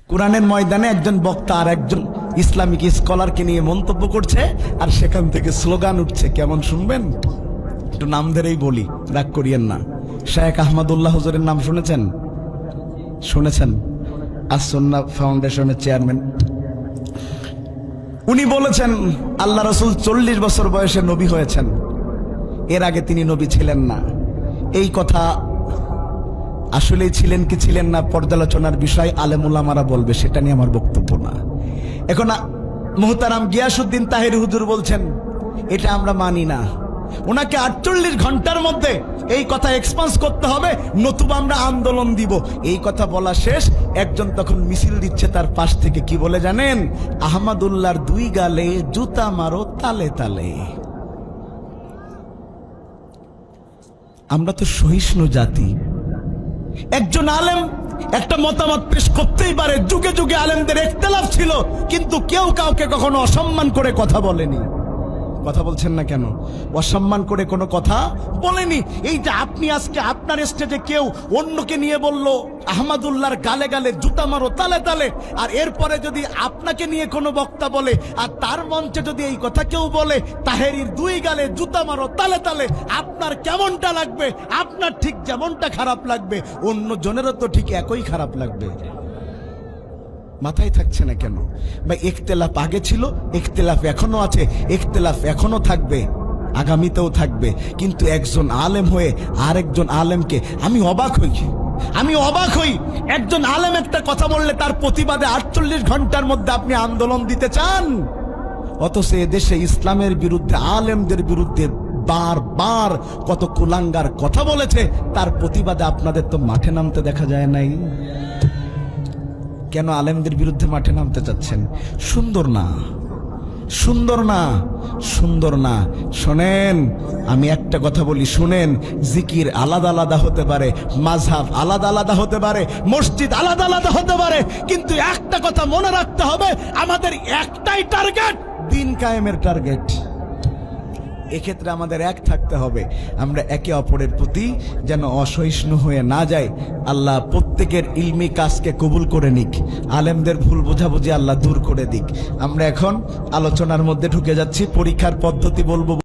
কোরআনের ময়দানে একজন বক্তা আর একজন ইসলামিক স্কলারকে নিয়ে মন্তব্য করছে, আর সেখান থেকে স্লোগান উঠছে। কেমন শুনবেন? একটু নাম ধরেই বলি, রাগ করিয়েন না। শেখ আহমদুল্লাহ হুজুরের নাম শুনেছেন? শুনেছেন? আস-সুন্নাহ ফাউন্ডেশনের চেয়ারম্যান। উনি বলেছেন আল্লাহ রাসূল 40 বছর বয়সে নবী হয়েছেন, এর আগে তিনি নবী ছিলেন না। এই কথা আসলেই ছিলেন কি ছিলেন না পর্যালোচনার বিষয়, আলেম উলামারা বলবে, সেটা নিয়ে আমার বক্তব্য না। এখন মুহতারাম গিয়াসউদ্দিন তাহেরি হুজুর বলছেন এটা আমরা মানি না, ওনাকে 48 ঘন্টার মধ্যে এই কথা এক্সপান্স করতে হবে, নতুবা আমরা আন্দোলন দিব। এই কথা বলা শেষ, একজন তখন মিছিল দিচ্ছে তার পাশ থেকে, কি বলে জানেন? আহমদুল্লাহর 2 গালে জুতা মারো তালে তালে। আমরা তো সহিষ্ণু জাতি। একজন আলেম একটা মতামত পেশ করতেই পারে। যুগে যুগে আলেমদের ইখতিলাফ ছিল, কিন্তু কেউ কাউকে কখনো অসম্মান করে কথা বলেনি। কথা বলছেন না কেন? অসম্মান করে কোনো কথা বলেনি। এই যে আপনি আজকে আপনার স্টেজে কেউ অন্যকে নিয়ে বলল আহমদুল্লাহর গালে গালে জুতা মারো তালে তালে, আর এরপরে যদি আপনাকে নিয়ে কোনো বক্তা বলে আর তার মঞ্চে যদি এই কথা কেউ বলে তাহেরির 2 গালে জুতা মারো তালে তালে, আপনার কেমনটা লাগবে? আপনার ঠিক যেমনটা খারাপ লাগবে, অন্য জনেরও তো ঠিক একই খারাপ লাগবে। মাথায় থাকছে না কেন ভাই? ইখতিলাফ আগে ছিল, ইখতিলাফ এখনো আছে, ইখতিলাফ এখনো থাকবে, আগামীতেও থাকবে। কিন্তু একজন আলেম হয়ে আরেকজন আলেমকে আমি অবাক হই। একজন আলেম একটা কথা বললে তার প্রতিবাদে 48 ঘন্টার মধ্যে আপনি আন্দোলন দিতে চান, অথচ এদেশে ইসলামের বিরুদ্ধে, আলেমদের বিরুদ্ধে বারবার কত কুলাঙ্গার কথা বলেছে, তার প্রতিবাদে আপনাদের তো মাঠে নামতে দেখা যায় নাই। কেন আলেমদের বিরুদ্ধে মাঠে নামতে চাচ্ছেন? সুন্দর না। শোনেন, আমি একটা কথা বলি, শুনেন। জিকির আলাদা আলাদা হতে পারে, মাযহাব আলাদা আলাদা হতে পারে, মসজিদ আলাদা আলাদা হতে পারে, কিন্তু একটা কথা মনে রাখতে হবে, আমাদের একটাই টার্গেট, দ্বীন কায়েমের টার্গেট। এক্ষেত্রে আমাদের এক থাকতে হবে। আমরা একে অপরের প্রতি যেন অসহিষ্ণু হয়ে না যাই। আল্লাহ প্রত্যেকের ইলমি কাজকে কবুল করে নিক, আলেমদের ভুল বোঝাবুঝি আল্লাহ দূর করে দিক। আমরা এখন আলোচনার মধ্যে ঢুকে যাচ্ছি। পরীক্ষার পদ্ধতি বলবো।